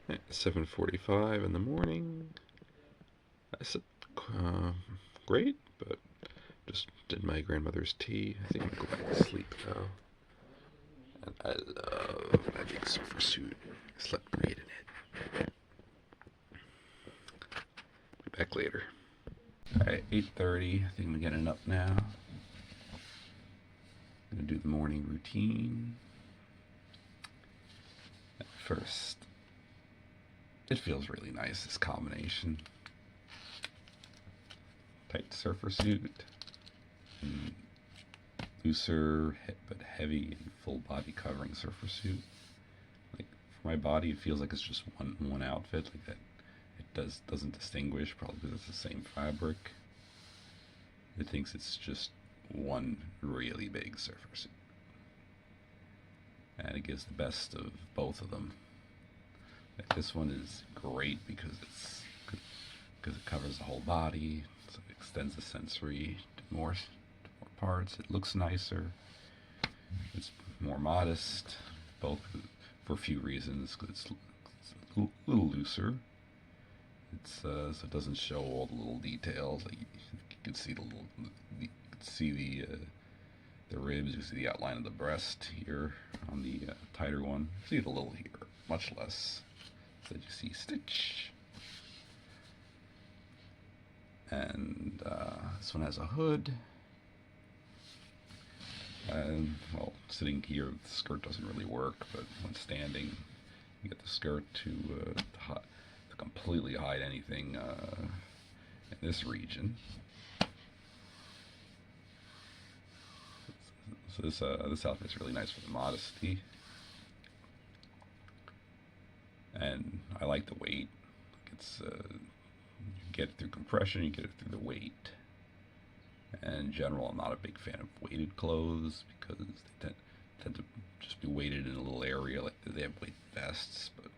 At 7:45 in the morning. I said, uh, great, but just did my grandmother's tea. I think I'm going to go back to sleep now. And I love my big surfer suit. I slept great in it. Be back later. Alright, 8:30. I think I'm getting up now. I'm going to do the morning routine. At first, it feels really nice, this combination. Tight surfer suit, and looser but heavy and full body covering surfer suit. Like for my body, it feels like it's just one outfit. Like that, it doesn't distinguish. Probably because it's the same fabric. It thinks it's just one really big surfer suit, and it gives the best of both of them. Like this one is great because it covers the whole body, so it extends the sensory to more parts. It looks nicer. It's more modest, both for a few reasons. It's a little looser. It's so it doesn't show all the little details. Like you can see you can see the ribs. You see the outline of the breast here on the tighter one. You see it a little here, much less. So you see stitch. And this one has a hood. And, well, sitting here, the skirt doesn't really work, but when standing, you get the skirt to completely hide anything in this region. So this outfit is really nice for the modesty. And I like the weight. It's you get it through compression, you get it through the weight. And in general, I'm not a big fan of weighted clothes because they tend to just be weighted in a little area. Like they have weight vests, but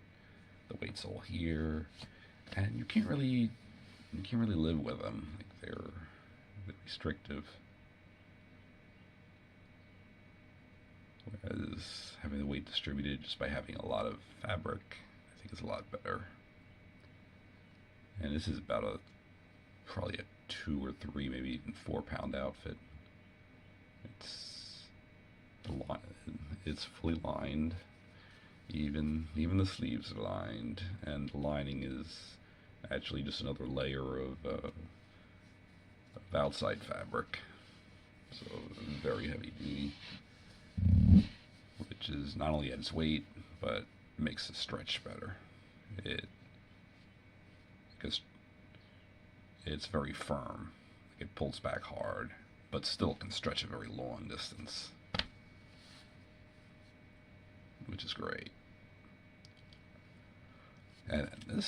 the weight's all here, and you can't really live with them. Like they're restrictive. Whereas having the weight distributed just by having a lot of fabric, I think is a lot better. And this is about probably a 2 or 3, maybe even 4 pound outfit. It's fully lined. Even the sleeves are lined, and the lining is actually just another layer of outside fabric. So very heavy duty, which is not only adds weight but makes the stretch better. Because it's very firm. It pulls back hard, but still can stretch a very long distance, which is great. And the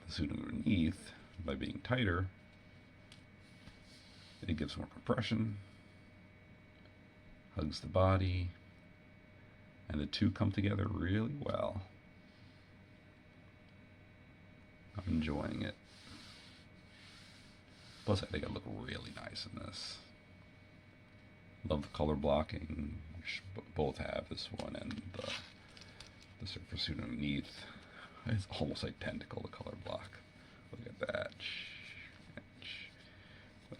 suit underneath, by being tighter, it gives more compression, hugs the body, and the two come together really well. I'm enjoying it. Plus, I think I look really nice in this. Love the color blocking, which both have, this one and the surfer suit underneath. It's almost identical, the color block. Look at that.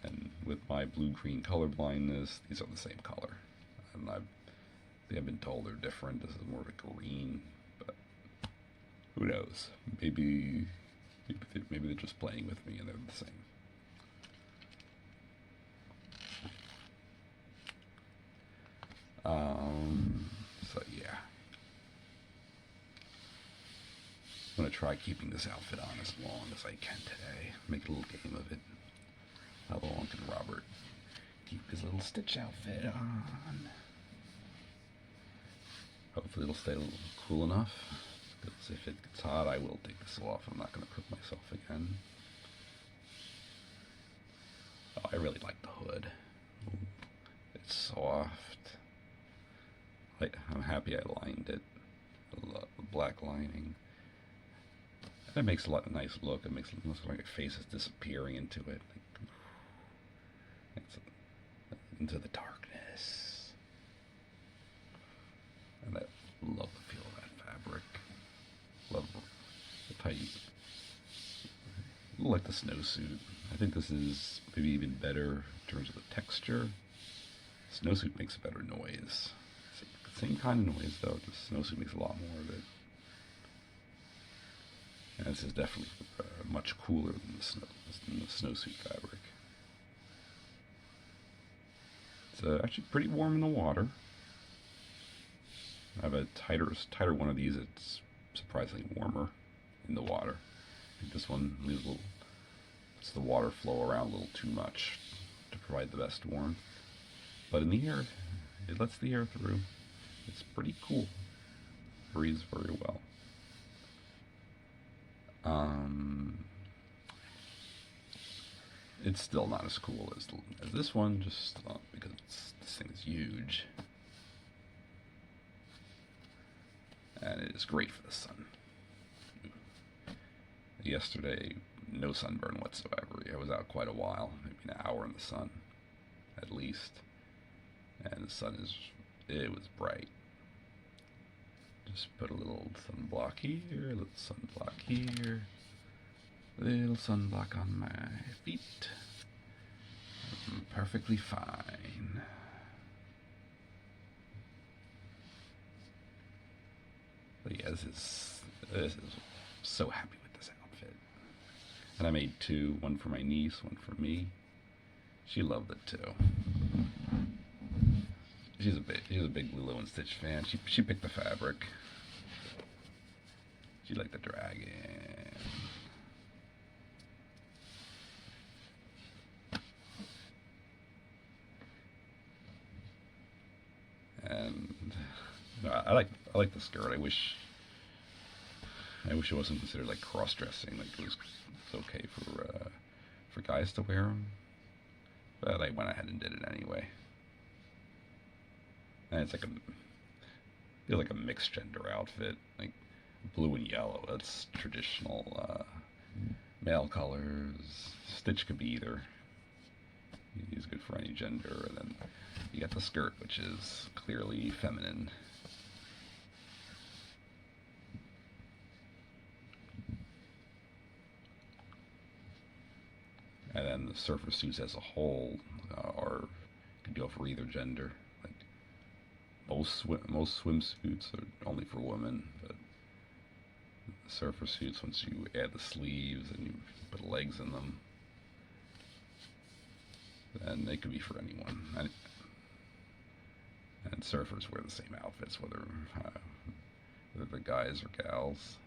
And with my blue-green color blindness, these are the same color. And I think I've been told they're different. This is more of a green, but who knows? Maybe they're just playing with me and they're the same. So yeah, I'm gonna try keeping this outfit on as long as I can today. Make a little game of it. How long can Robert keep his little Stitch outfit on? Hopefully it'll stay a little cool enough, because if it gets hot I will take this off. I'm not gonna cook myself again. Oh, I really like the hood. It's soft. I'm happy I lined it. I love the black lining. That makes a nice look. It makes it look like your face is disappearing into it. It's into the darkness. And I love the feel of that fabric. Love like the snowsuit. I think this is maybe even better in terms of the texture. Snowsuit makes a better noise. Same kind of noise though, just snowsuit makes a lot more of it. And this is definitely much cooler than the snowsuit fabric. It's actually pretty warm in the water. I have a tighter one of these. It's surprisingly warmer in the water. I think this one leaves lets the water flow around a little too much to provide the best warmth. But in the air, it lets the air through. It's pretty cool. Breathes very well. It's still not as cool as this one, just because this thing is huge. And it is great for the sun. Yesterday, no sunburn whatsoever. I was out quite a while, maybe an hour in the sun, at least. And the sun it was bright. Just put a little sunblock here, a little sunblock here, a little sunblock on my feet. I'm perfectly fine. But yeah, this is so happy with this outfit. And I made two, one for my niece, one for me. She loved it too. She's a big Lilo and Stitch fan. She picked the fabric. She liked the dragon. And I like the skirt. I wish it wasn't considered like cross-dressing. Like it was okay for guys to wear them. But I went ahead and did it anyway. And it's like feels like a mixed gender outfit, like blue and yellow. That's traditional male colors. Stitch could be either. He's good for any gender. And then you got the skirt, which is clearly feminine. And then the surfer suits as a whole could go for either gender. Like most swimsuits are only for women, but the surfer suits, once you add the sleeves and you put legs in them, then they could be for anyone. And surfers wear the same outfits, whether they're guys or gals.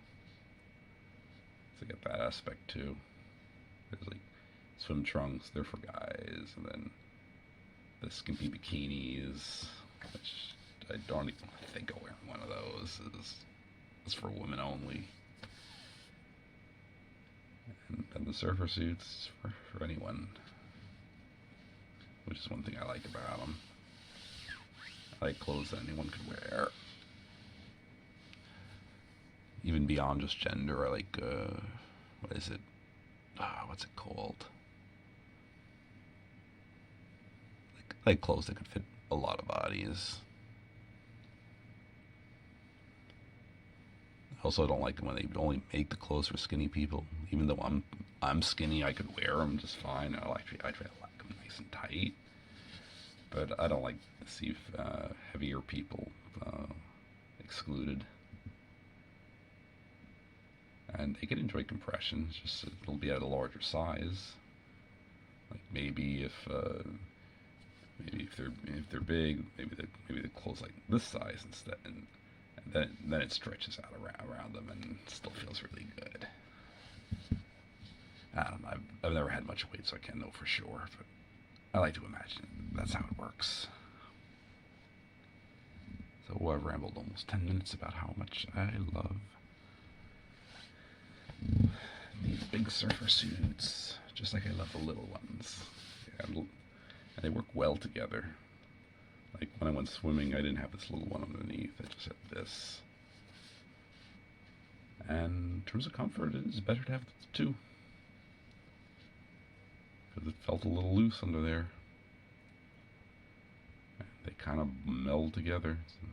So you get that aspect too. There's like swim trunks, they're for guys, and then the skimpy bikinis, which I don't even think of wearing one of those, is for women only. And the surfer suits for anyone, which is one thing I like about them. I like clothes that anyone could wear. Even beyond just gender, I like, what is it? What's it called? Like clothes that could fit a lot of bodies. Also, I don't like when they only make the clothes for skinny people. Even though I'm skinny, I could wear them just fine. I try to like them nice and tight. But I don't like to see heavier people excluded. And they can enjoy compression. It's just it'll be at a larger size. Like maybe if they're big, maybe the clothes like this size instead, and then it stretches out around them and still feels really good. I don't know. I've never had much weight, so I can't know for sure, but I like to imagine that's how it works. So I've rambled almost 10 minutes about how much I love these big surfer suits, just like I love the little ones. And they work well together. Like when I went swimming, I didn't have this little one underneath. I just had this. And in terms of comfort, it is better to have two, because it felt a little loose under there. And they kind of meld together. So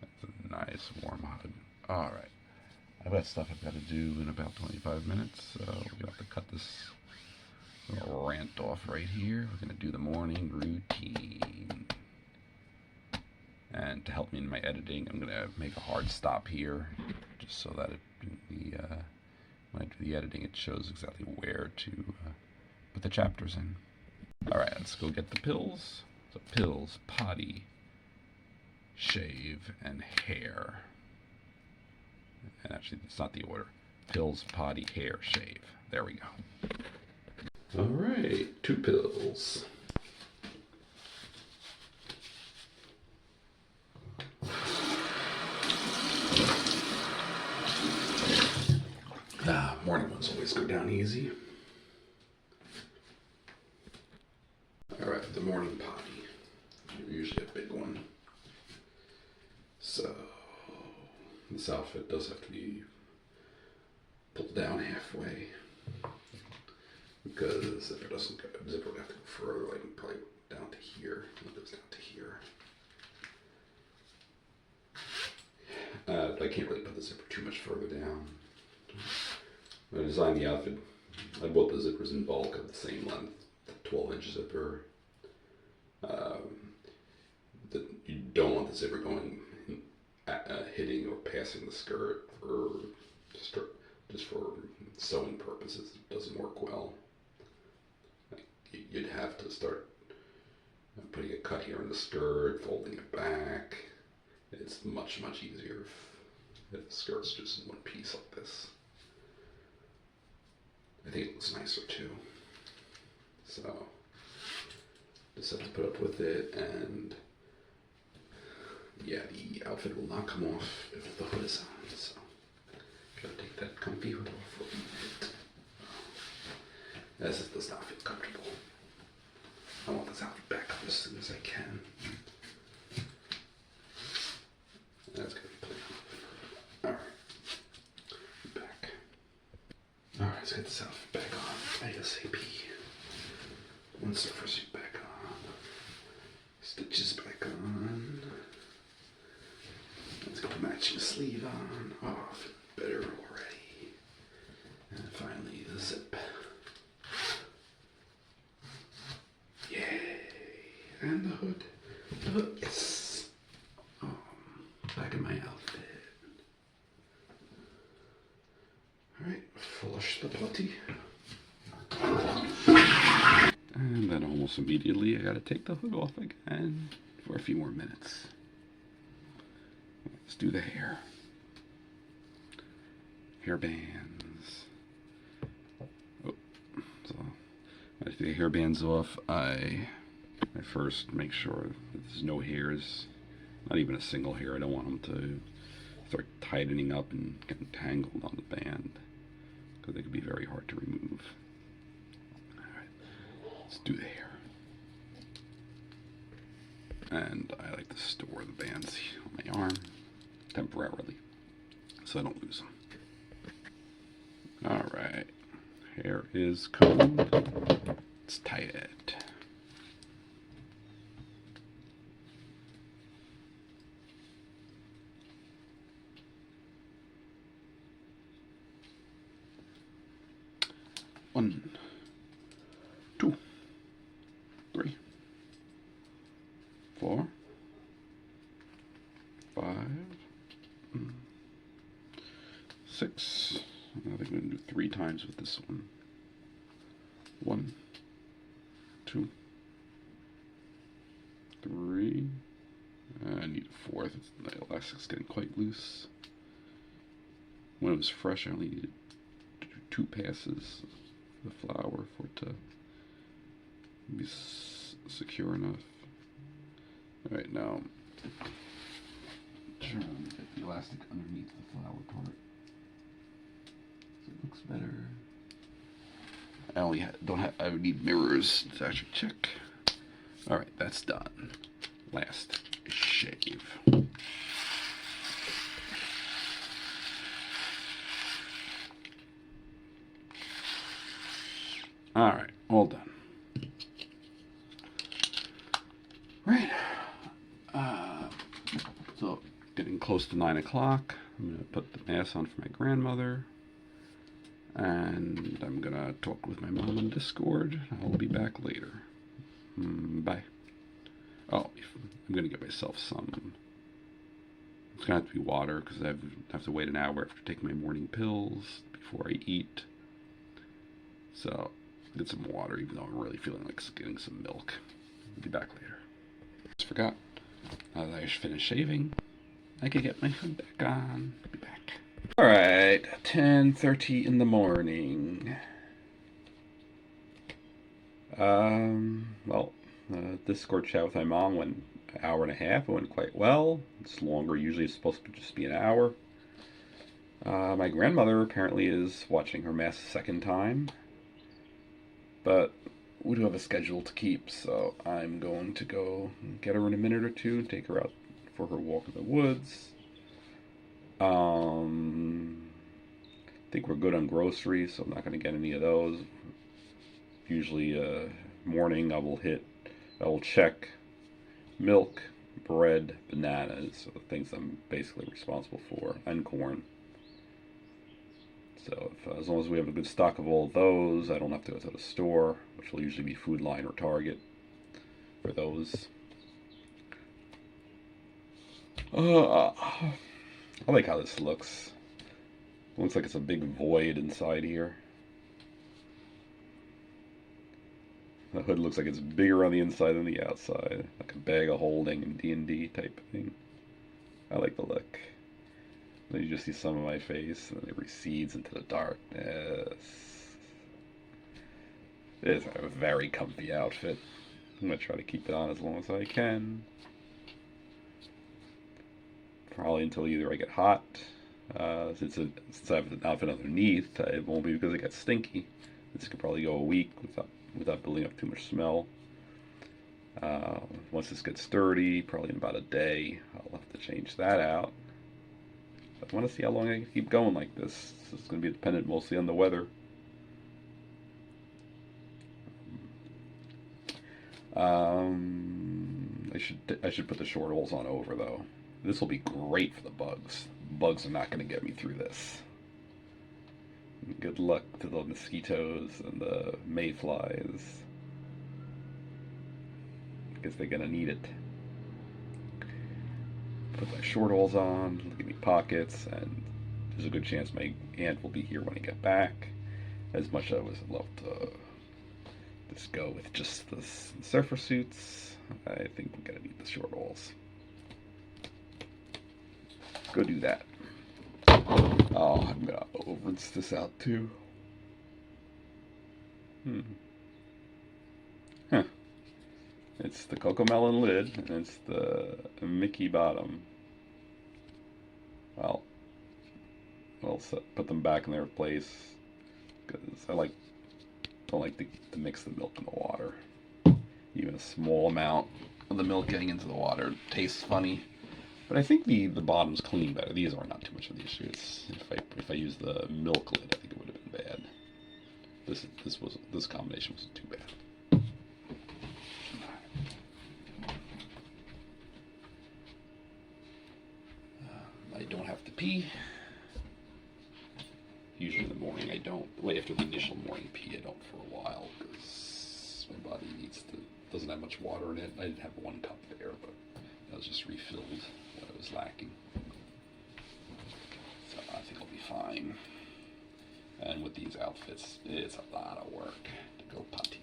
that's a nice warm hug. All right. I've got stuff I've got to do in about 25 minutes, so we're going to have to cut this little rant off right here. We're going to do the morning routine. And to help me in my editing, I'm going to make a hard stop here, just so that when I do the editing, it shows exactly where to put the chapters in. Alright, let's go get the pills. So pills, potty, shave, and hair. And actually, it's not the order. Pills, potty, hair, shave. There we go. Alright, 2 pills. Morning ones always go down easy. Alright, the morning potty. Usually a big one. So, this outfit does have to be pulled down halfway. Because the zipper doesn't go, the zipper would have to go further, like probably down to here. It goes down to here. I can't really put the zipper too much further down. When I designed the outfit, I bought the zippers in bulk of the same length, the 12-inch zipper. You don't want the zipper going, hitting or passing the skirt for just for sewing purposes. It doesn't work well. You'd have to start putting a cut here in the skirt, folding it back. It's much easier if the skirt's just in one piece like this. I think it looks nicer too. So, just have to put up with it, and yeah, the outfit will not come off if the hood is on, so gotta take that comfy hood off for a minute. As it does not feel comfortable. I want this outfit back up as soon as I can. That's gonna be playing off. Alright. Back. Alright, let's get this outfit back on ASAP. One surfer suit back on. Stitches back on. Let's get the matching sleeve on. Oh, I feel better already. And finally the zip. Yay! And the hood. The hood, yes! Oh, back in my outfit. Alright, flush the potty. And then almost immediately I gotta take the hood off again for a few more minutes. Let's do the hair. Hair bands. Oh, so I take the hair bands off. I first make sure that there's no hairs, not even a single hair. I don't want them to start tightening up and getting tangled on the band, because they can be very hard to remove. Alright, let's do the hair. And I like to store the bands on my arm temporarily so I don't lose them. Alright, hair is combed. Let's tie it. One, 2, 3, 4, 5, 6. I think we're going to do 3 times with this one. 1, 2, 3. I need a 4th. The elastic's getting quite loose. When it was fresh, I only needed to do 2 passes of the flower for it to be secure enough. Alright, now try and get the elastic underneath the flower part so it looks better. I only I would need mirrors to actually check. Alright, that's done. Last shave. Alright, all done. Right. So, getting close to 9 o'clock. I'm going to put the mask on for my grandmother. And I'm going to talk with my mom on Discord. I'll be back later. Bye. Oh, I'm going to get myself some. It's going to have to be water because I have to wait an hour after taking my morning pills before I eat. So, get some water even though I'm really feeling like getting some milk. I'll be back later. Just forgot. Now that I finished shaving, I can get my hood back on. I'll be back. Alright, 10:30 in the morning. Well, Discord chat with my mom went an hour and a half. It went quite well. It's longer. Usually it's supposed to just be an hour. My grandmother apparently is watching her mass a second time. But we do have a schedule to keep, so I'm going to go get her in a minute or two and take her out for her walk in the woods. I think we're good on groceries, so I'm not going to get any of those. Usually, morning I will check milk, bread, bananas, so the things I'm basically responsible for, and corn. So as long as we have a good stock of all of those, I don't have to go to the store, which will usually be Food Line or Target for those. I like how this looks. It looks like it's a big void inside here. The hood looks like it's bigger on the inside than the outside, like a bag of holding in D&D type thing. I like the look. Then you just see some of my face, and then it recedes into the darkness. It is a very comfy outfit. I'm going to try to keep it on as long as I can. Probably until either I get hot. Since I have an outfit underneath, it won't be because it gets stinky. This could probably go a week without building up too much smell. Once this gets sturdy, probably in about a day, I'll have to change that out. I want to see how long I can keep going like this. This is going to be dependent mostly on the weather. I should put the short holes on over though. This will be great for the bugs. Bugs are not going to get me through this. Good luck to the mosquitoes and the mayflies. I guess they're going to need it. Put my short holes on, give me pockets, and there's a good chance my aunt will be here when I get back. As much as I would love to just go with just the surfer suits, I think we're going to need the short holes. Go do that. Oh, I'm going to rinse this out too. Huh. It's the Cocomelon lid, and it's the Mickey bottom. Well, I'll put them back in their place, because I don't like to mix the milk in the water. Even a small amount of the milk getting into the water tastes funny. But I think the bottom's clean better. These are not too much of the issue. If I use the milk lid, I think it would have been bad. This combination wasn't too bad. I don't have to pee. Usually in the morning I don't. Wait, after the initial morning pee, I don't for a while because my body doesn't have much water in it. I did have 1 cup there, but that was just refilled what I was lacking. So I think I'll be fine. And with these outfits, it's a lot of work to go putty.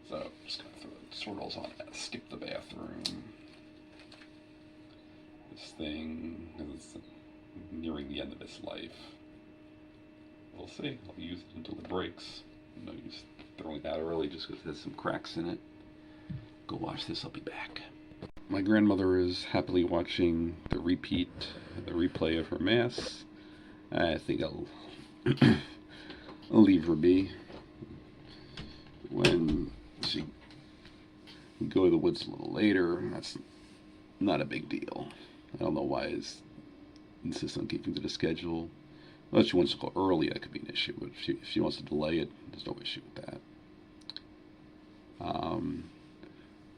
So I'm just gonna throw the short holes on and skip the bathroom. This thing is nearing the end of its life. We'll see. I'll use it until it breaks. No use throwing it out early just because there's some cracks in it. Go watch this. I'll be back. My grandmother is happily watching the replay of her mass. I think I'll leave her be. When she go to the woods a little later, that's not a big deal. I don't know why I insist on keeping to the schedule. Well, if she wants to go early, that could be an issue. But if she wants to delay it, there's no issue with that.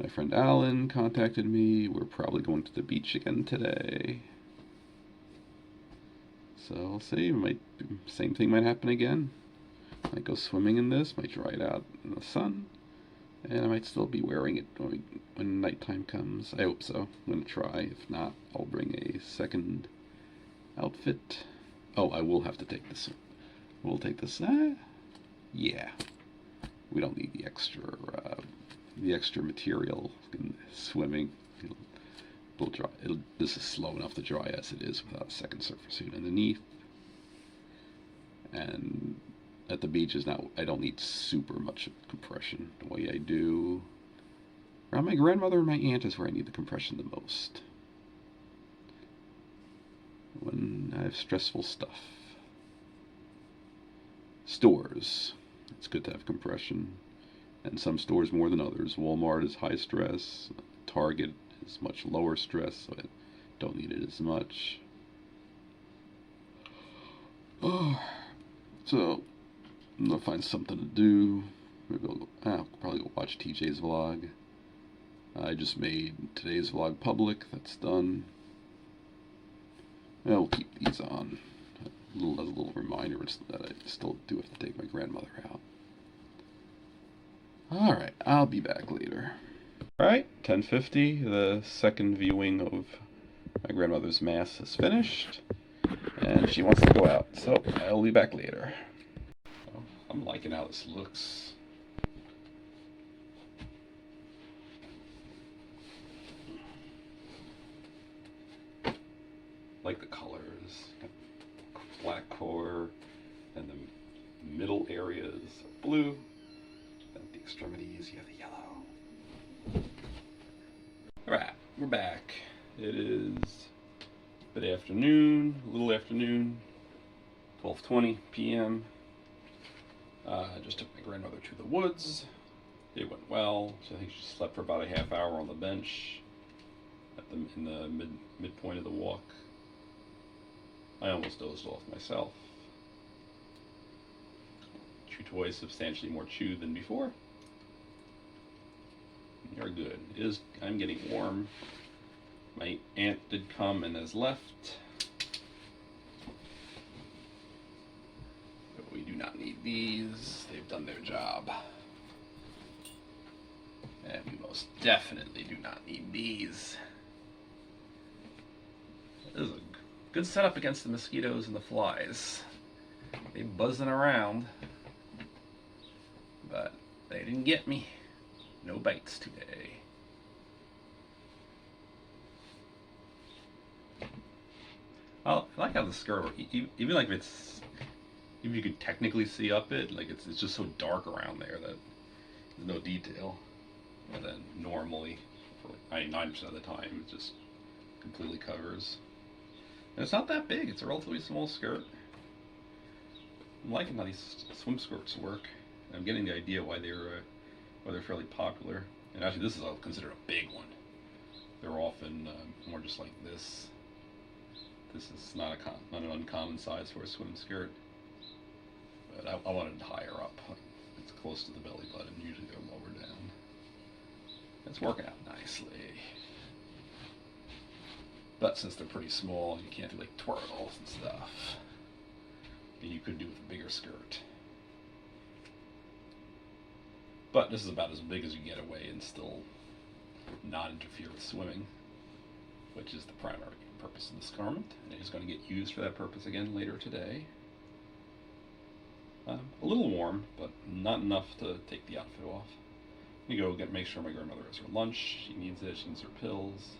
My friend Alan contacted me. We're probably going to the beach again today. So we'll see. Same thing might happen again. Might go swimming in this. Might dry it out in the sun. And I might still be wearing it when nighttime comes. I hope so. I'm going to try. If not, I'll bring a second outfit. Oh, I will have to take this. We'll take this. Yeah. We don't need the extra material in swimming. It'll dry. This is slow enough to dry as it is without a second surfer suit underneath. And at the beach is not. I don't need super much compression. The way I do around my grandmother and my aunt is where I need the compression the most. When I have stressful stuff. Stores. It's good to have compression. And some stores more than others. Walmart is high stress. Target is much lower stress, so I don't need it as much. Oh, so I'm gonna find something to do. Maybe I'll probably go watch TJ's vlog. I just made today's vlog public. That's done. I'll keep these on. As a little reminder that I still do have to take my grandmother out. Alright, I'll be back later. Alright, 10:50. The second viewing of my grandmother's mass is finished. And she wants to go out, so I'll be back later. I'm liking how this looks. Like the colors. Black core, and the middle areas are blue. At the extremities, you have the yellow. Alright, we're back. It is mid-afternoon, a little afternoon, 12:20 p.m. I just took my grandmother to the woods. It went well. So I think she slept for about a half hour on the bench in the midpoint of the walk. I almost dozed off myself. Chew toys substantially more chewed than before. You're good. I'm getting warm. My aunt did come and has left. But we do not need these. They've done their job. And we most definitely do not need these. This is a good setup against the mosquitoes and the flies. They buzzing around, but they didn't get me. No bites today. I like how the skirt, even like if you could technically see up it, like it's just so dark around there that there's no detail. And then normally, for like 99% of the time, it just completely covers. And it's not that big. It's a relatively small skirt. I'm liking how these swim skirts work. I'm getting the idea why they're fairly popular. And actually, this is considered a big one. They're often more just like this. This is not an uncommon size for a swim skirt. But I wanted it higher up. It's close to the belly button. Usually they're lower down. It's working out nicely. But since they're pretty small, you can't do like twirls and stuff that you could do with a bigger skirt. But this is about as big as you get away and still not interfere with swimming, which is the primary purpose of this garment. And it is going to get used for that purpose again later today. A little warm, but not enough to take the outfit off. I'm going to go make sure my grandmother has her lunch. She needs it. She needs her pills.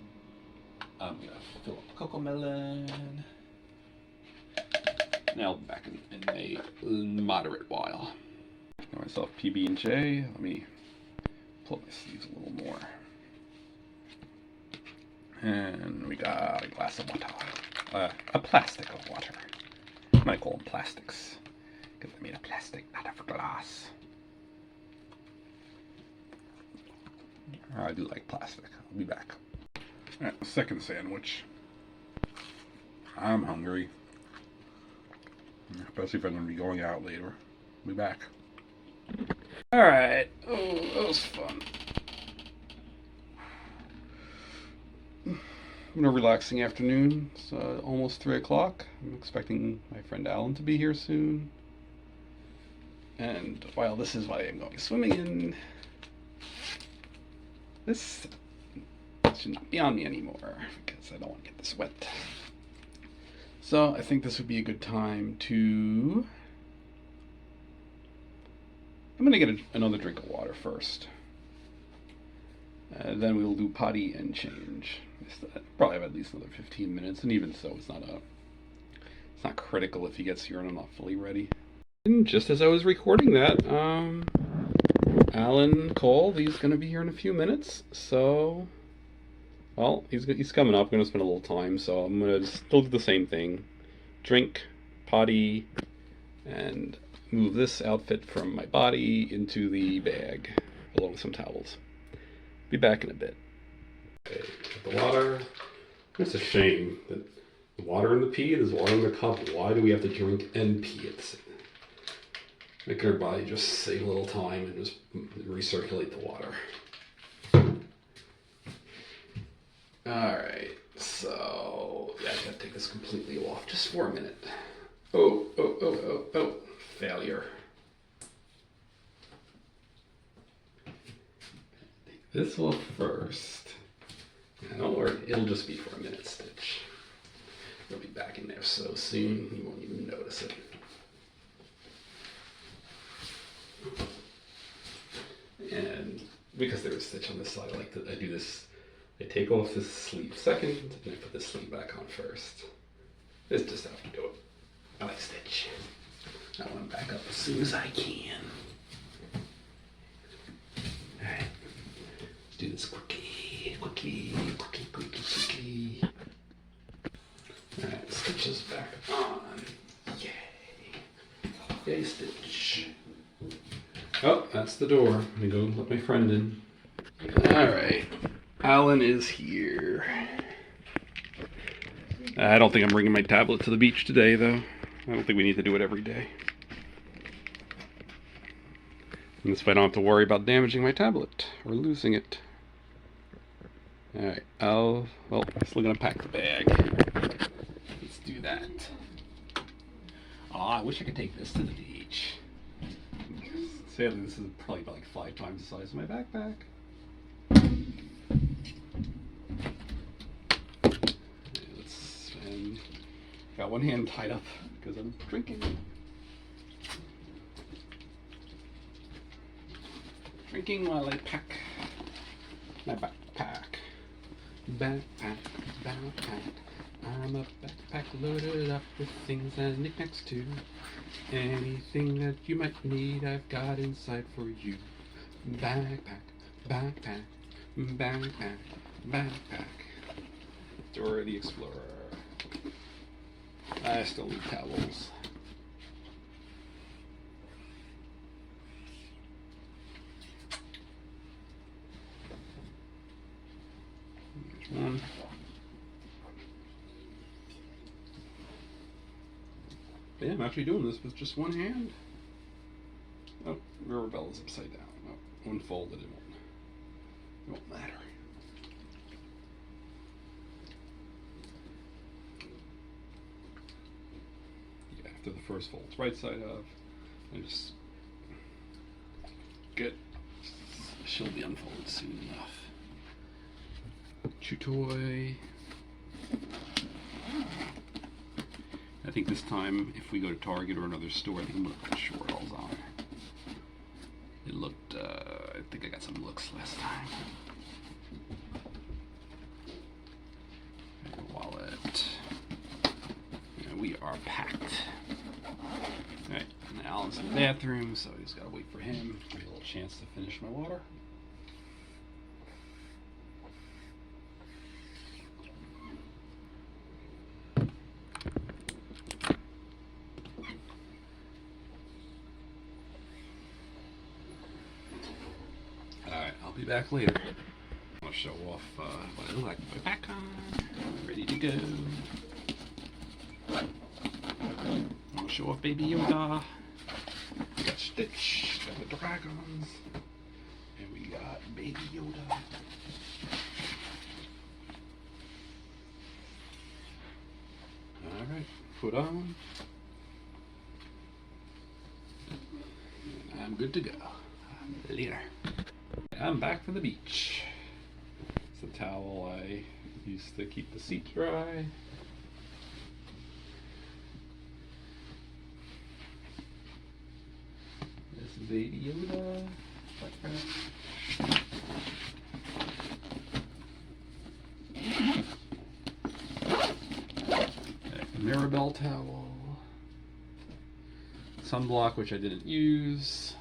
I'm going to fill up Cocomelon. Now I'll be back in a moderate while. Got myself PB&J. Let me pull up my sleeves a little more. And we got a glass of water. A plastic of water. I might call them plastics, because they're made of plastic, not of glass. I do like plastic. I'll be back. Alright, second sandwich. I'm hungry. Especially if I'm going to be going out later. I'll be back. Alright. Oh, that was fun. been a relaxing afternoon. It's almost 3 o'clock. I'm expecting my friend Alan to be here soon. And while this is why I'm going swimming in, this should not be on me anymore because I don't want to get this wet. So I think this would be a good time to... I'm going to get another drink of water first. Then we'll do potty and change. Probably have at least another 15 minutes, and even so, it's not critical if he gets here and I'm not fully ready. And just as I was recording that, Alan called. He's going to be here in a few minutes, so... Well, he's coming up. I'm going to spend a little time, so I'm going to still do the same thing. Drink, potty, and move this outfit from my body into the bag, along with some towels. Be back in a bit. Okay, the water. It's a shame that the water in the pee, there's water in the cup. Why do we have to drink and pee at the same time? Make our body just save a little time and just recirculate the water. Alright, so yeah, I gotta take this completely off just for a minute. Oh, failure. Take this off first. Yeah, don't worry, it'll just be for a minute, Stitch. It'll be back in there so soon, you won't even notice it. And because there's a stitch on this side, I do this. I take off this sleeve second, and I put this sleeve back on first. This is just how you do it. I like Stitch. I want to back up as soon as I can. Alright. Let's do this quickly. Alright, Stitch is back on. Yay. Yay, Stitch. Oh, that's the door. I'm gonna go let my friend in. Alright. Alan is here. I don't think I'm bringing my tablet to the beach today, though. I don't think we need to do it every day. And this way I don't have to worry about damaging my tablet or losing it. Alright, well, I'm still gonna pack the bag. Let's do that. Oh, I wish I could take this to the beach. Sadly, this is probably about like 5 times the size of my backpack. Got one hand tied up because I'm drinking. Drinking while I pack my backpack. I'm a backpack loaded up with things and knickknacks too. Anything that you might need, I've got inside for you. Backpack. Dora the Explorer. I still need towels. There's one. Yeah, I'm actually doing this with just one hand. Oh, River Bell is upside down. Oh, unfolded, it won't matter. Yeah, after the first fold, it's right side up. I just good. She'll be unfolded soon enough. Chew toy. I think this time, if we go to Target or another store, I think I'm going to put shorts on. It looked, I think I got some looks last time. Wallet. Yeah, we are packed. Alright, and Alan's in the bathroom, so he's got to wait for him. Give me a little chance to finish my water. I'll be back later. I'll show off what I look like with my back on. Ready to go. I'll show off Baby Yoda. We got Stitch, got the dragons, and we got Baby Yoda. Alright, put on. I'm good to go. Later. I'm back from the beach. It's the towel I used to keep the seat dry. This is Baby Yoda. Mirabelle towel. Sunblock, which I didn't use.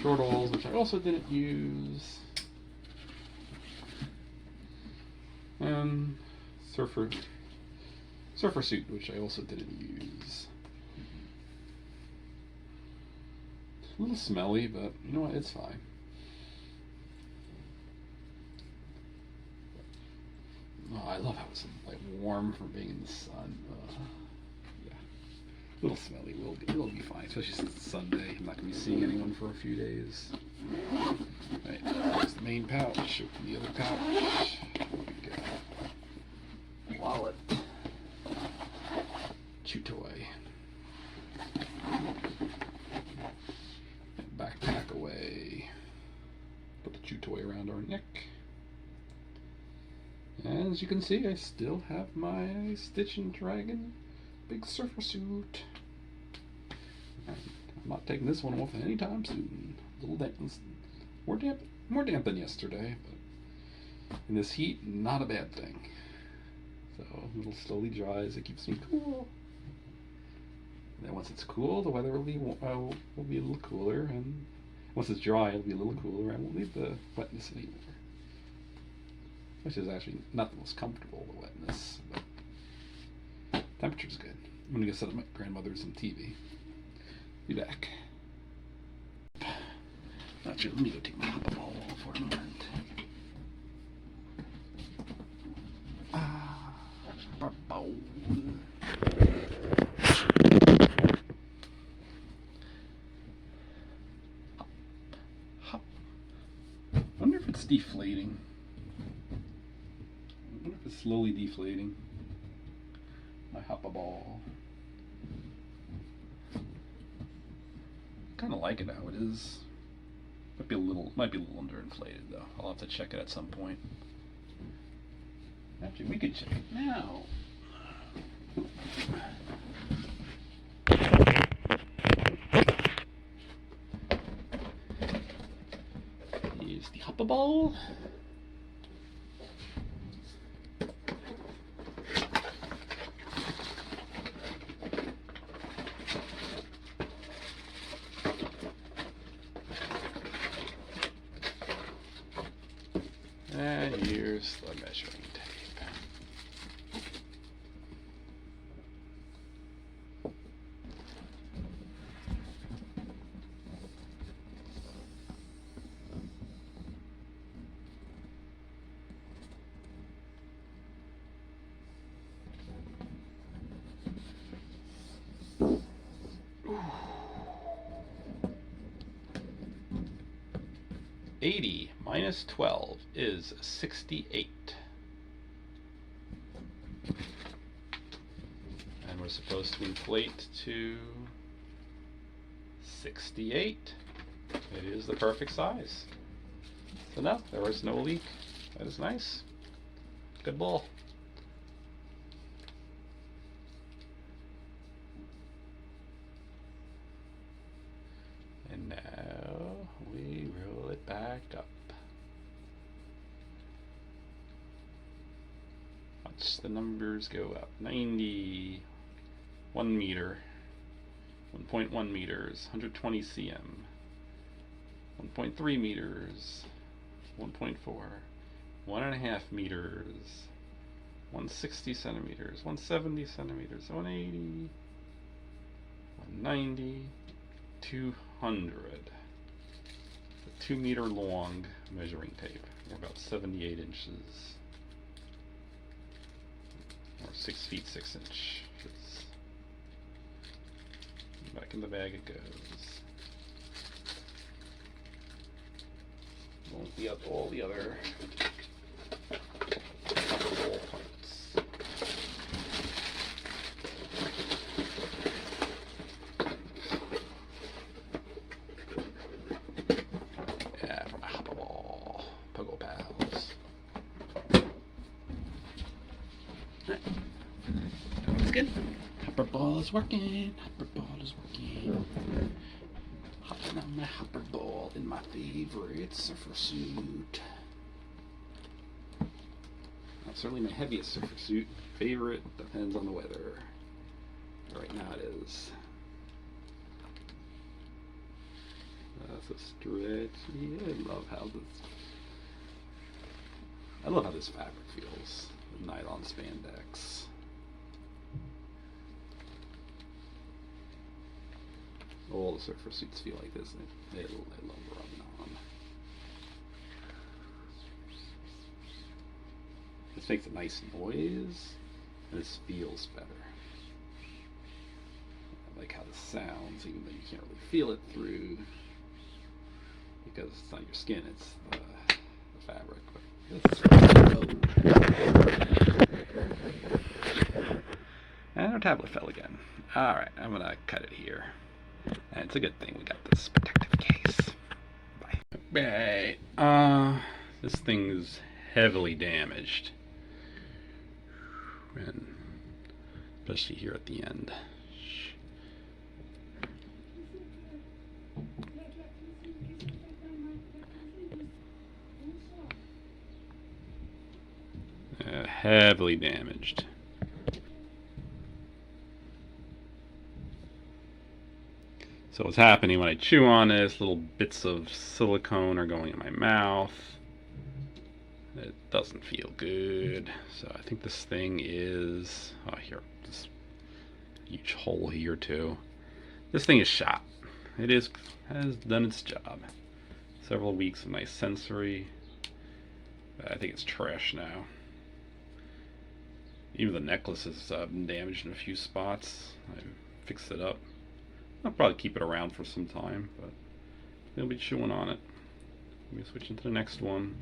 Short alls, which I also didn't use. And surfer suit, which I also didn't use. It's a little smelly, but you know what? It's fine. Oh, I love how it's like warm from being in the sun. Yeah, a little smelly. It'll be fine, especially since it's Sunday. I'm not going to be seeing anyone for a few days. Right, there's the main pouch. Open the other pouch. Wallet. Chew toy. Backpack away. Put the chew toy around our neck. And as you can see, I still have my Stitch and Dragon big surfer suit. And I'm not taking this one off anytime soon. A little damp, more damp than yesterday, but in this heat, not a bad thing. So it'll slowly dry as it keeps me cool. And then once it's cool, the weather will be a little cooler, and once it's dry, it'll be a little cooler, and won't need the wetness anymore. Which is actually not the most comfortable, the wetness, but temperature's good. I'm gonna go set up my grandmother's some TV. Be back. Actually, let me go take my hot ball for a moment. I wonder if it's deflating. I wonder if it's slowly deflating. My hoppa ball. Kind of like it how it is. Might be a little underinflated though. I'll have to check it at some point. Actually, we could check it now. Here's the hoppa ball. And here's the measuring tape. Ooh. 80 minus 12 is 68. And we're supposed to inflate to 68. It is the perfect size. So no, there was no leak. That is nice. Good ball. And now we roll it back up. Watch the numbers go up. 90, 1 meter, 1.1 meters, 120 cm, 1.3 meters, 1.4, 1.5 meters, 160 centimeters, 170 centimeters, 180, 190, 200. A 2 meter long measuring tape, or about 78 inches, or 6 feet 6 inches. Back in the bag it goes. Won't be up all the other good. Hopper ball is working. Hopper ball is working. Hopping on my hopper ball in my favorite surfer suit. Not certainly my heaviest surfer suit. Favorite depends on the weather. Right now it is. That's a stretchy. I love how this fabric feels. The nylon spandex. All the surfer suits feel like this. They love rubbing on. This makes a nice noise, and this feels better. I like how this sounds, even though you can't really feel it through, because it's not your skin, it's the fabric. And our tablet fell again. Alright, I'm gonna cut it here. And it's a good thing we got this protective case. Bye. Alright, this thing is heavily damaged. And especially here at the end. Heavily damaged. So what's happening when I chew on this, little bits of silicone are going in my mouth. It doesn't feel good. So I think this thing is, oh, here, this huge hole here too. This thing is shot. It has done its job. Several weeks of nice sensory. I think it's trash now. Even the necklace has been damaged in a few spots. I fixed it up. I'll probably keep it around for some time, but they'll be chewing on it. We'll switch into the next one.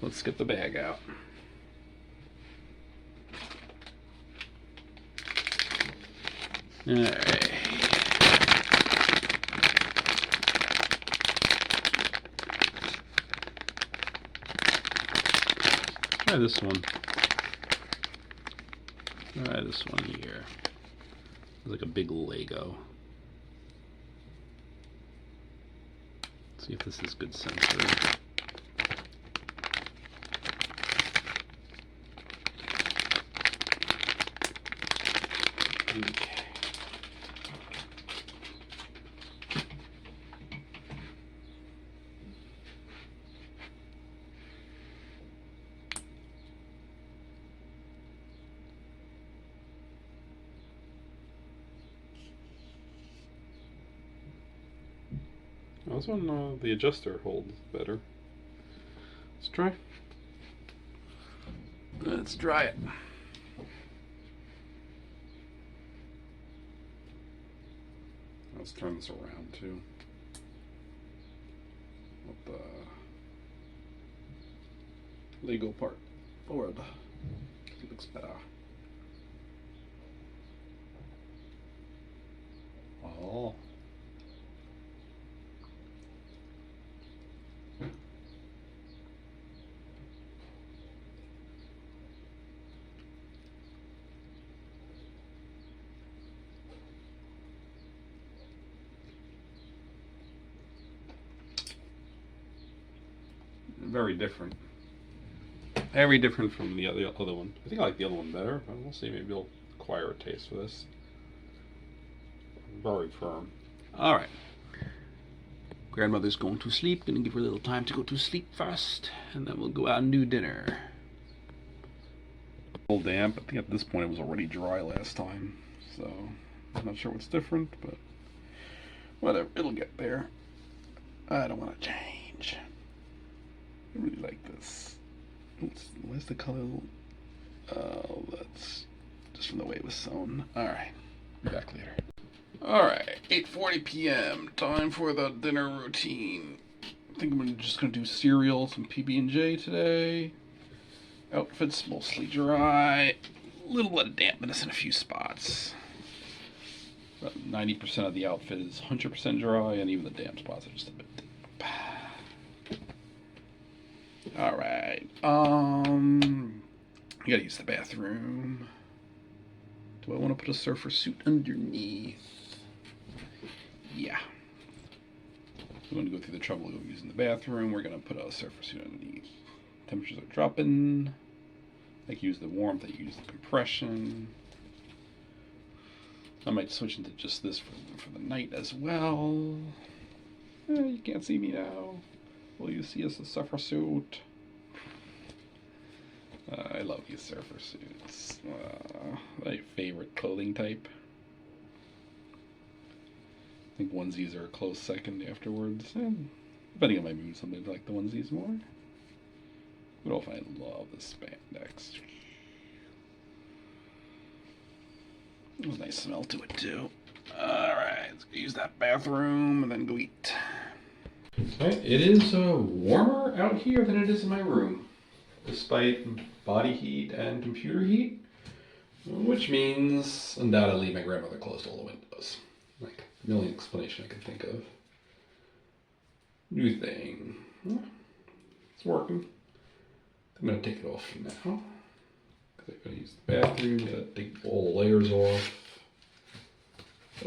Let's get the bag out. Alright. Try this one. Try this one here. It's like a big Lego. Let's see if this is good sensory. Okay. This one, the adjuster holds better. Let's try. Let's try it. Let's turn this around too. With the Lego part forward. It looks better. Oh. Very different. Very different from the other one. I think I like the other one better, but we'll see. Maybe I'll acquire a taste for this. Very firm. Alright. Grandmother's going to sleep. Gonna give her a little time to go to sleep first, and then we'll go out and do dinner. A little damp. I think at this point it was already dry last time, so I'm not sure what's different, but whatever. It'll get there. I don't want to change. I really like this. Where's the color? Oh, that's just from the way it was sewn. Alright, be back later. Alright, 8:40 p.m. Time for the dinner routine. I think I'm just going to do cereal, some PB&J today. Outfit's mostly dry. A little bit of dampness in a few spots. About 90% of the outfit is 100% dry, and even the damp spots are just a bit damp. Alright, I gotta use the bathroom. Do I want to put a surfer suit underneath? Yeah. I'm going to go through the trouble of using the bathroom. We're going to put a surfer suit underneath. Temperatures are dropping. I can use the warmth, I can use the compression. I might switch into just this for the night as well. You can't see me now. Will you see us a surfer suit? I love these surfer suits. My favorite clothing type. I think onesies are a close second afterwards. And depending on my mood, sometimes I like the onesies more. But also I love the spandex. There's a nice smell to it too. Alright, let's go use that bathroom and then go eat. Alright, it is warmer out here than it is in my room. Despite body heat and computer heat. Which means, undoubtedly, my grandmother closed all the windows. Like, a million explanation I could think of. New thing. It's working. I'm going to take it off now. Because I'm going to use the bathroom to take all the layers off.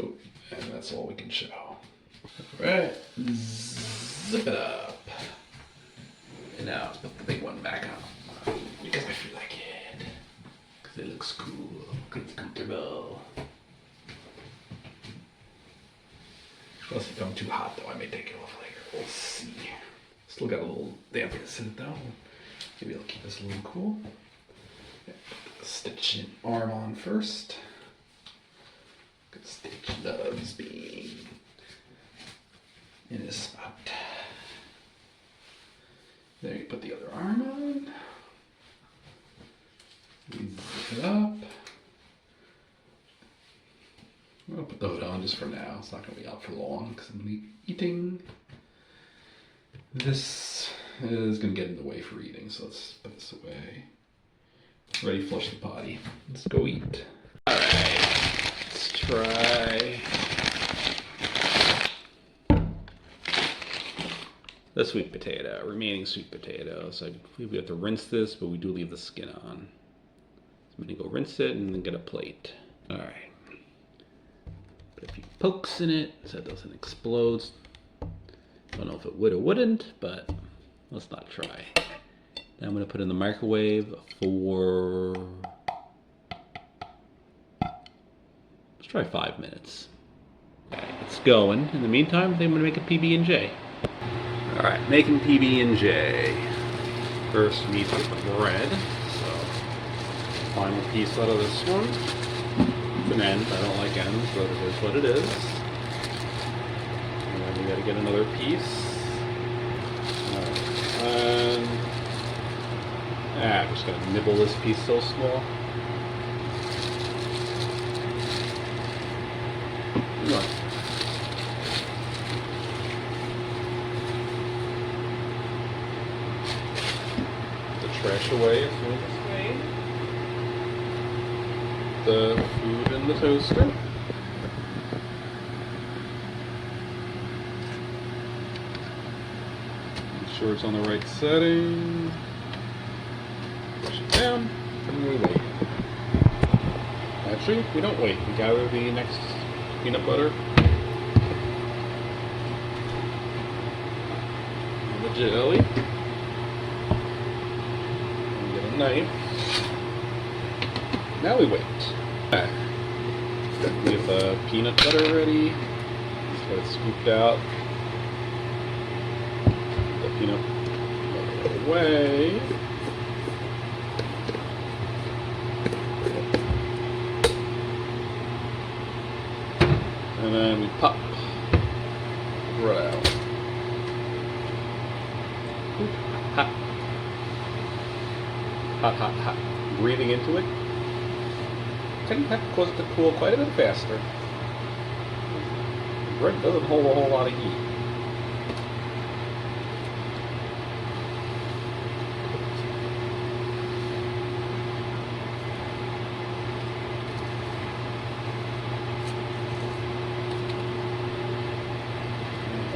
Oh, and that's all we can show. Alright, zip it up. And now let's put the big one back on. Because I feel like it. Because it looks cool. Because it's comfortable. Unless if I'm too hot though, I may take it off later. We'll see. Still got a little dampness in it though. Maybe I'll keep this a little cool. Yeah, put the stitch in arm on first. Good stitch loves being in his spot. There you put the other arm on. Zip it up. I'm going to put the hood on just for now. It's not going to be out for long because I'm going to be eating. This is going to get in the way for eating, so let's put this away. Ready to flush the potty. Let's go eat. Alright, let's try the sweet potato, remaining sweet potato. So we have to rinse this, but we do leave the skin on. So I'm going to go rinse it and then get a plate. Alright. Put a few pokes in it so it doesn't explode. Don't know if it would or wouldn't, but let's not try. Then I'm going to put it in the microwave for, let's try 5 minutes. Okay, it's going. In the meantime, I'm going to make a PB&J. Alright, making PB&J. First meat with bread. So, final piece out of this one. It's an end. I don't like ends, but it is what it is. And then we gotta get another piece. And I'm just gonna nibble this piece so small. No. Trash away as soon as it's made. The food in the toaster. Make sure it's on the right setting. Push it down, and we wait. Actually, we don't wait. We gather the next peanut butter. And the jelly. Knife. Now we wait. Okay. We have the peanut butter ready. Just got it scooped out. The peanut butter away. And then we pop right out. Hot. Hot, hot, hot. Breathing into it. I think you have to cause it to cool quite a bit faster. The bread doesn't hold a whole lot of heat.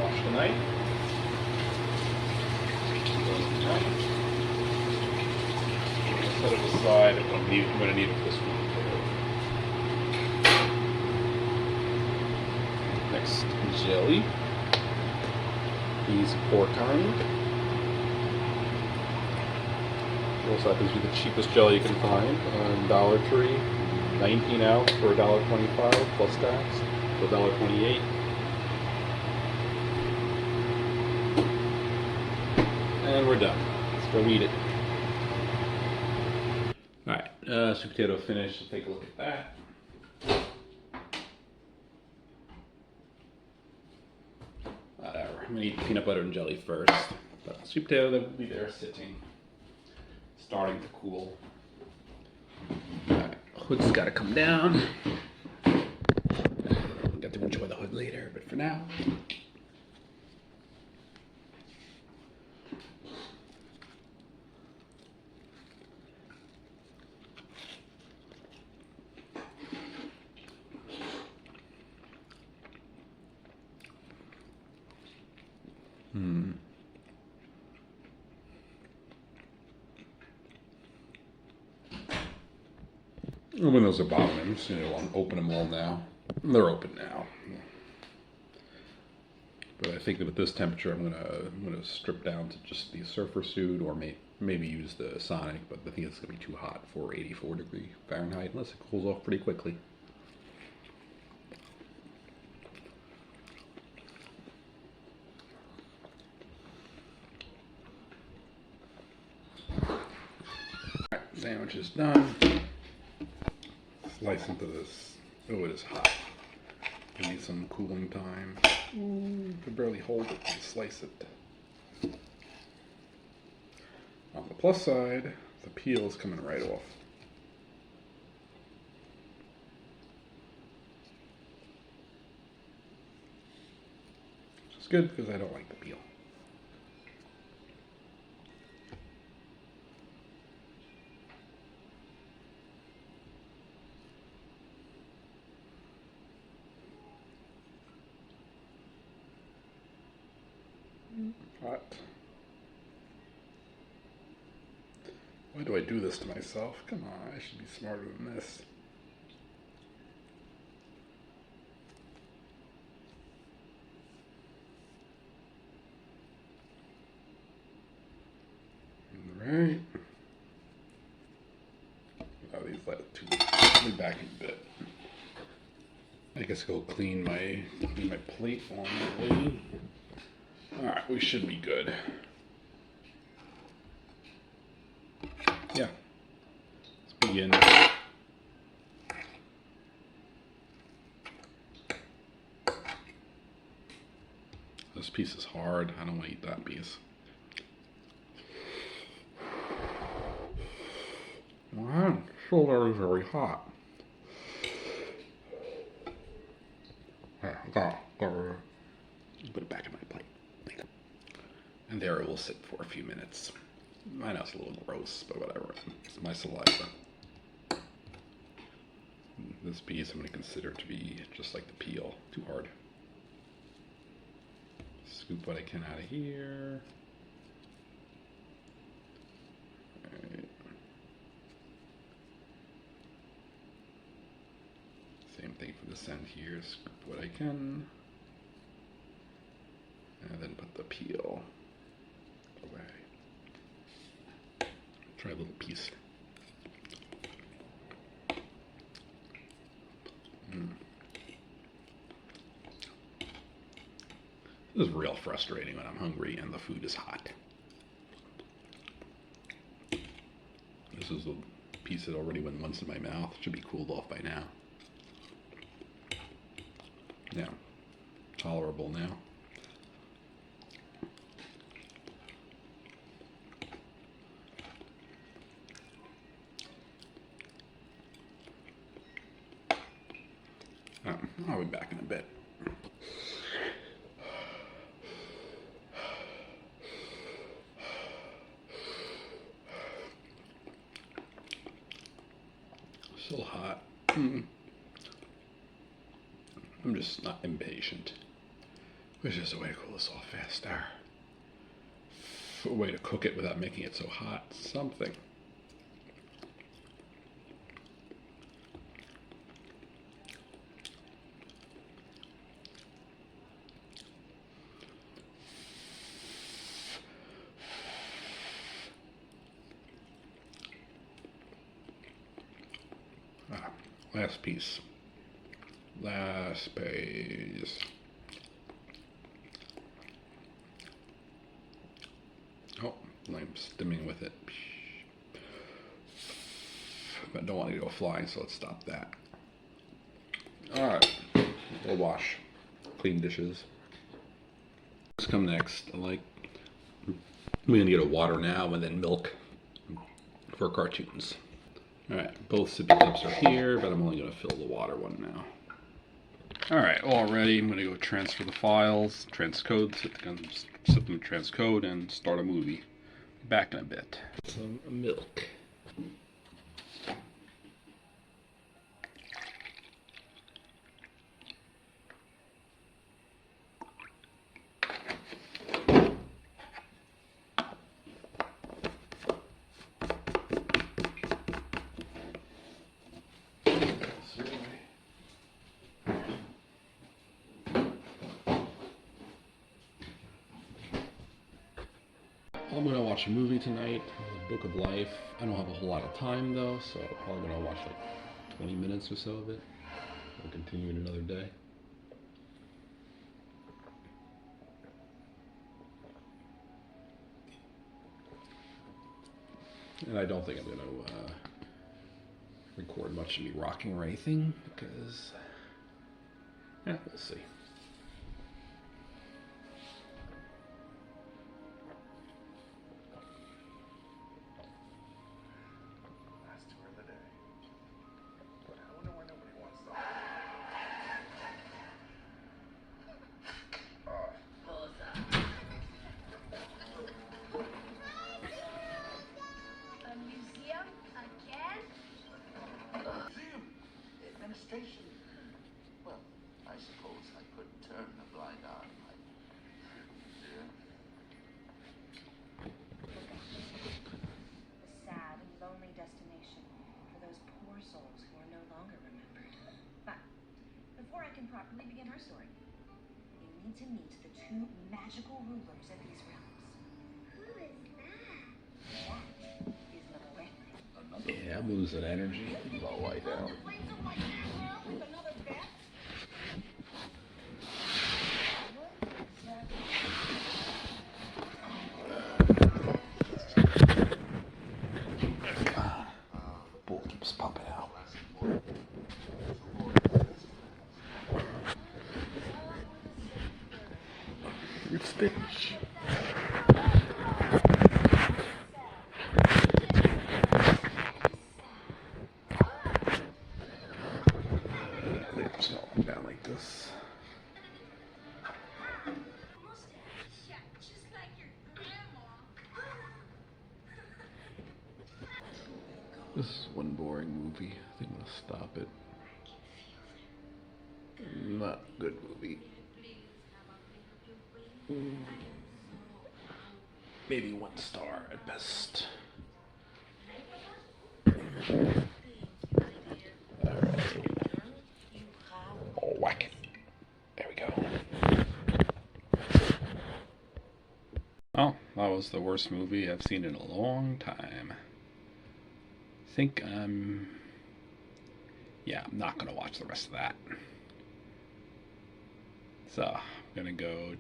Wash the knife. Set it aside if I'm going to need it for this one. jelly. These porcine. Also happens to be the cheapest jelly you can find on Dollar Tree. 19 ounce for $1.25 plus tax, so $1.28. And we're done. Let's go eat it. Alright, sweet potato finished. Let's take a look at that. Whatever. I'm gonna eat peanut butter and jelly first. But sweet potato, that will be there sitting, starting to cool. Alright, hood's gotta come down. Got to enjoy the hood later, but for now. When those are bottomings, I'll open them all now. They're open now. But I think that at this temperature, I'm gonna strip down to just the surfer suit, or maybe use the Sonic. But I think it's gonna be too hot for 84 degree Fahrenheit, unless it cools off pretty quickly. Alright, sandwich is done. Slice into this. Oh, it is hot. Give me some cooling time. You can barely hold it and slice it. On the plus side, the peel is coming right off. Which is good because I don't like the peel. Hot. Why do I do this to myself? Come on, I should be smarter than this. Alright. Oh, these last two. Let me back a bit. I guess I'll clean my plate while I'm waiting. Alright, we should be good. Yeah. Let's begin. This piece is hard. I don't want to eat that piece. Wow, still very, very hot. Put it back in my plate. And there it will sit for a few minutes. I know it's a little gross, but whatever. It's my saliva. This piece I'm going to consider to be just like the peel. Too hard. Scoop what I can out of here. Right. Same thing for this end here. Scoop what I can. And then put the peel away. Try a little piece. This is real frustrating when I'm hungry and the food is hot. This is the piece that already went once in my mouth. It should be cooled off by now. Yeah, tolerable now. I'll be back in a bit. Still hot. I'm just not impatient. Wish there's a way to cool this off faster. A way to cook it without making it so hot. Something. Last piece. Last piece. Oh, I'm stimming with it. But I don't want it to go flying, so let's stop that. Alright, we'll wash. Clean dishes. What's come next? We're gonna get a water now and then milk for cartoons. Alright, both sippy cups are here, but I'm only gonna fill the water one now. Alright, all ready. I'm gonna go transfer the files, transcode, set them to transcode, and start a movie. Back in a bit. Some milk. I'm gonna watch a movie tonight, Book of Life. I don't have a whole lot of time though, so I'm probably gonna watch like 20 minutes or so of it. We'll continue in another day. And I don't think I'm gonna record much of me rocking or anything because, yeah, we'll see. Well, I suppose I could turn a blind eye. A sad and lonely destination for those poor souls who are no longer remembered. But before I can properly begin our story, you need to meet the two magical rulers of these realms. Who is that? That is Mabete. Yeah, I'm losing energy. I'll lie down. Bull keeps popping out. It's bitch. Lips going down like this. This is one boring movie. I think I'm gonna stop it. Not a good movie. Maybe 1 star at best. Alright. Oh, whack it. There we go. Oh, that was the worst movie I've seen in a long time. I think yeah, I'm not gonna watch the rest of that. So I'm gonna go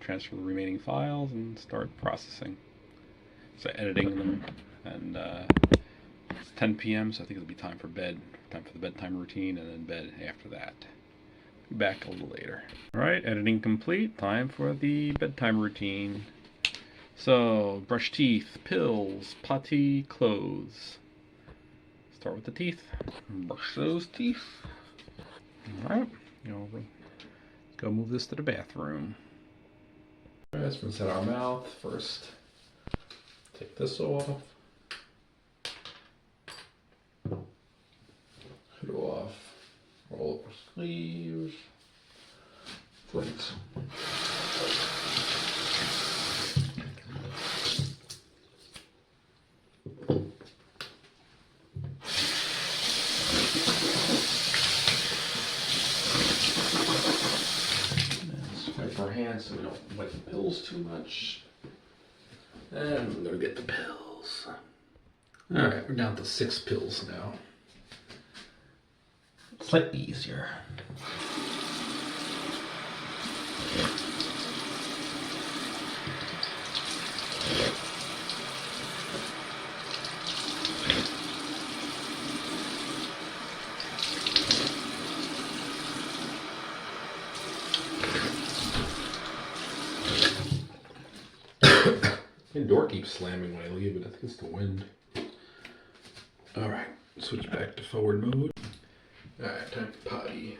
transfer the remaining files and start processing. So editing them, and it's 10 p.m. so I think it'll be time for bed, time for the bedtime routine, and then bed after that. Be back a little later. All right, editing complete. Time for the bedtime routine. So brush teeth, pills, potty, clothes. Start with the teeth. Brush those teeth. All right, let's go move this to the bathroom. All right, let's rinse out our mouth first. Take this off. Put it off. Roll up our sleeves. Right. Our hands so we don't wet the pills too much. And we're gonna get the pills. Alright, we're down to 6 pills now. slightly easier. The door keeps slamming when I leave it. I think it's the wind. Alright, switch back to forward mode. Alright, time for potty.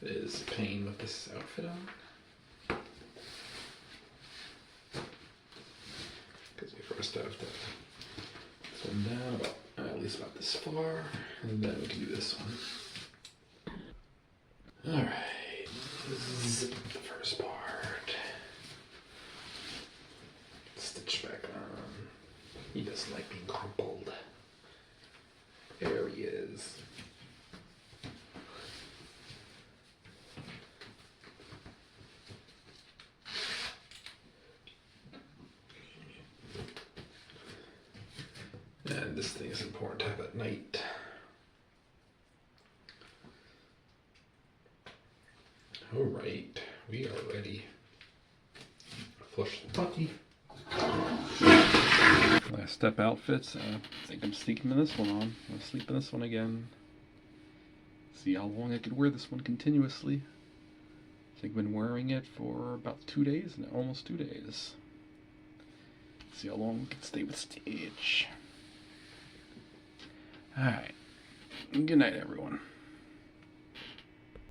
It is a pain with this outfit on. Because you first have to swim down about, at least about this far, and then we can do this one. Alright, zip the first part. Stitch back on. He doesn't like being crumpled. There he is. And this thing is important to have at night. Alright, we are ready. Flush the potty. Last step outfits. I think I'm sneaking this one on. I'm gonna sleep in this one again. See how long I can wear this one continuously. I think I've been wearing it for about 2 days now, almost 2 days. See how long we can stay with Stitch. Alright. Good night, everyone.